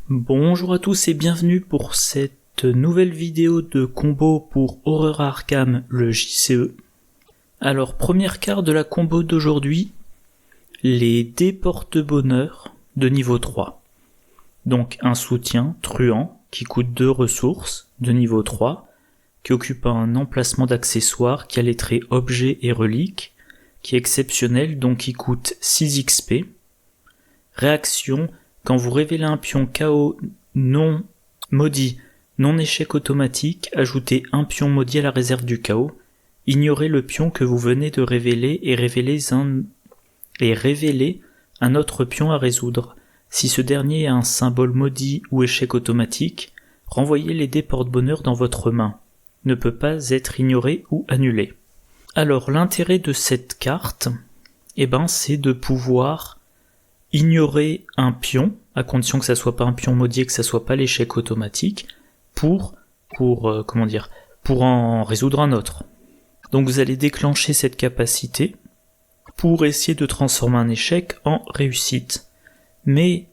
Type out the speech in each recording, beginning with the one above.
Bonjour à tous et bienvenue pour cette nouvelle vidéo de combo pour Horror Arkham, le JCE. Alors, première carte de la combo d'aujourd'hui, les dés porte-bonheur de niveau 3. Donc un soutien truand qui coûte 2 ressources de niveau 3, qui occupe un emplacement d'accessoires qui a les traits objet et relique, qui est exceptionnel donc qui coûte 6 XP. Réaction, quand vous révélez un pion KO non maudit, non échec automatique, ajoutez un pion maudit à la réserve du KO, ignorez le pion que vous venez de révéler et révélez un autre pion à résoudre. Si ce dernier a un symbole maudit ou échec automatique, renvoyez les dés porte-bonheur dans votre main. Ne peut pas être ignoré ou annulé. Alors l'intérêt de cette carte, c'est de pouvoir ignorer un pion, à condition que ça soit pas un pion maudit et que ça soit pas l'échec automatique, pour en résoudre un autre. Donc vous allez déclencher cette capacité pour essayer de transformer un échec en réussite. Mais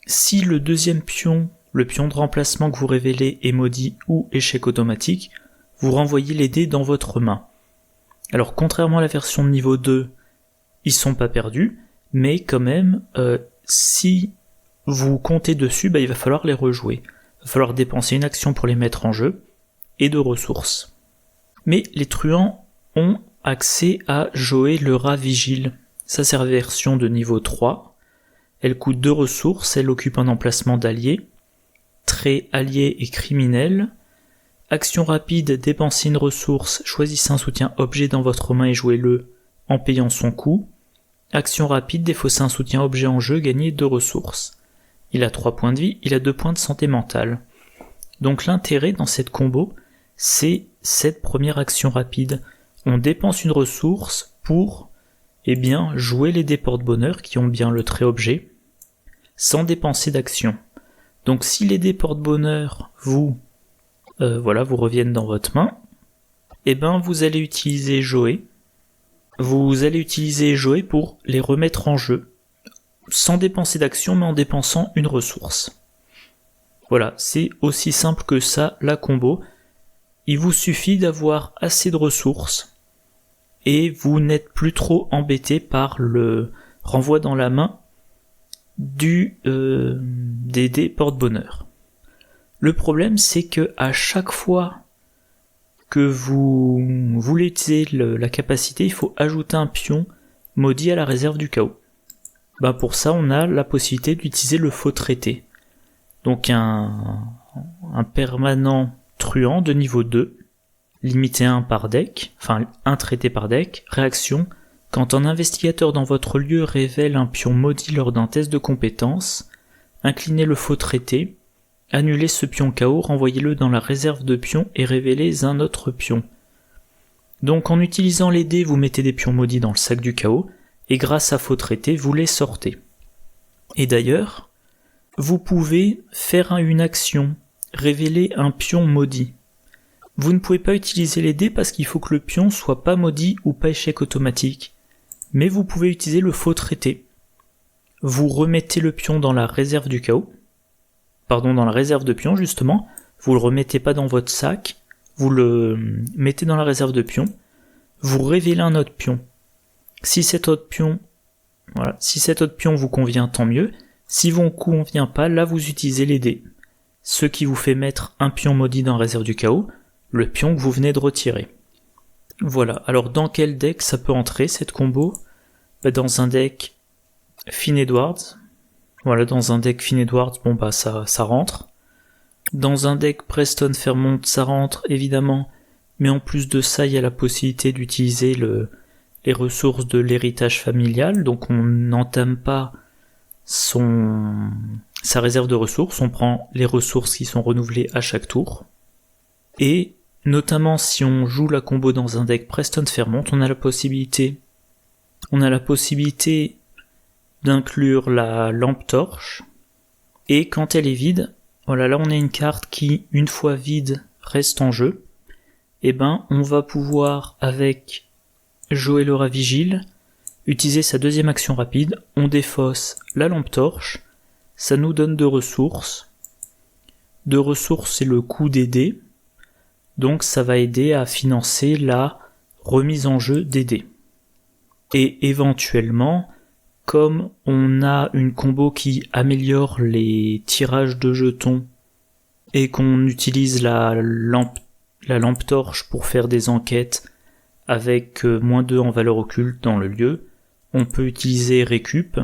si le deuxième pion, le pion de remplacement que vous révélez est maudit ou échec automatique, vous renvoyez les dés dans votre main. Alors contrairement à la version de niveau 2, ils sont pas perdus, mais quand même, si vous comptez dessus, il va falloir les rejouer. Il va falloir dépenser une action pour les mettre en jeu, et de ressources. Mais les truands ont accès à Joey le rat vigile. Ça c'est la version de niveau 3. Elle coûte 2 ressources, elle occupe un emplacement d'allié. Trait allié et criminel. Action rapide, dépensez une ressource, choisissez un soutien objet dans votre main et jouez-le en payant son coût. Action rapide, défaussez un soutien objet en jeu, gagnez 2 ressources. Il a 3 points de vie, il a 2 points de santé mentale. Donc l'intérêt dans cette combo, c'est cette première action rapide. On dépense une ressource pour, jouer les dés porte-bonheur qui ont bien le trait objet, sans dépenser d'action. Donc si les dés porte-bonheur vous reviennent dans votre main, vous allez utiliser Joey. Vous allez utiliser Joey pour les remettre en jeu, sans dépenser d'action mais en dépensant une ressource. Voilà, c'est aussi simple que ça la combo. Il vous suffit d'avoir assez de ressources et vous n'êtes plus trop embêté par le renvoi dans la main des dés porte-bonheur. Le problème c'est que à chaque fois que vous voulez utiliser la capacité, il faut ajouter un pion maudit à la réserve du chaos. Pour ça on a la possibilité d'utiliser le faux traité. Donc un permanent truand de niveau 2, limité à 1 par deck, un traité par deck. Réaction, quand un investigateur dans votre lieu révèle un pion maudit lors d'un test de compétence, inclinez le faux traité, annulez ce pion KO, renvoyez-le dans la réserve de pions et révélez un autre pion. Donc en utilisant les dés, vous mettez des pions maudits dans le sac du chaos, et grâce à faux traité, vous les sortez. Et d'ailleurs, vous pouvez faire une action, révéler un pion maudit. Vous ne pouvez pas utiliser les dés parce qu'il faut que le pion soit pas maudit ou pas échec automatique. Mais vous pouvez utiliser le faux traité. Vous remettez le pion dans la réserve du chaos, dans la réserve de pions justement, vous le remettez pas dans votre sac, vous le mettez dans la réserve de pions, vous révélez un autre pion. Si cet autre pion vous convient, tant mieux. Si vous ne convient pas, là vous utilisez les dés. Ce qui vous fait mettre un pion maudit dans la réserve du chaos, le pion que vous venez de retirer. Voilà, alors dans quel deck ça peut entrer cette combo ? Dans un deck Finn Edwards. Voilà, dans un deck Finn Edwards, ça rentre. Dans un deck Preston Fairmont, ça rentre évidemment, mais en plus de ça, il y a la possibilité d'utiliser les ressources de l'héritage familial, donc on n'entame pas sa réserve de ressources, on prend les ressources qui sont renouvelées à chaque tour. Et notamment si on joue la combo dans un deck Preston Fairmont, on a la possibilité d'inclure la lampe torche, et quand elle est vide, là on a une carte qui, une fois vide, reste en jeu. On va pouvoir, avec Joey le rat vigile, utiliser sa deuxième action rapide, on défausse la lampe torche, ça nous donne 2 ressources, de ressources, c'est le coût des dés. Donc ça va aider à financer la remise en jeu des dés. Et éventuellement, comme on a une combo qui améliore les tirages de jetons et qu'on utilise la lampe torche pour faire des enquêtes avec -2 en valeur occulte dans le lieu, on peut utiliser récup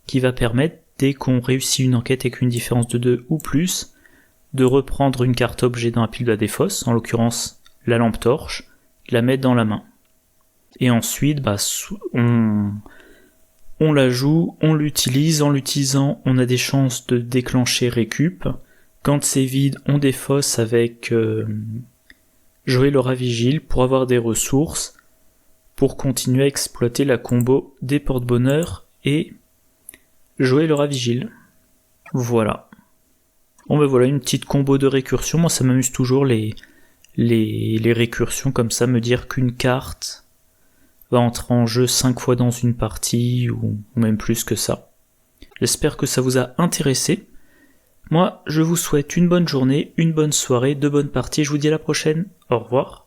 qui va permettre, dès qu'on réussit une enquête avec une différence de 2 ou plus, de reprendre une carte objet dans la pile de défausse, en l'occurrence la lampe torche, la mettre dans la main. Et ensuite, on la joue, on l'utilise, en l'utilisant, on a des chances de déclencher récup. Quand c'est vide, on défausse avec jouer l'aura vigile pour avoir des ressources, pour continuer à exploiter la combo des porte-bonheur et jouer l'aura vigile. Voilà. Bon ben voilà, une petite combo de récursion. Moi ça m'amuse toujours les récursions comme ça, me dire qu'une carte va entrer en jeu 5 fois dans une partie, ou même plus que ça. J'espère que ça vous a intéressé. Moi, je vous souhaite une bonne journée, une bonne soirée, de bonnes parties, je vous dis à la prochaine. Au revoir.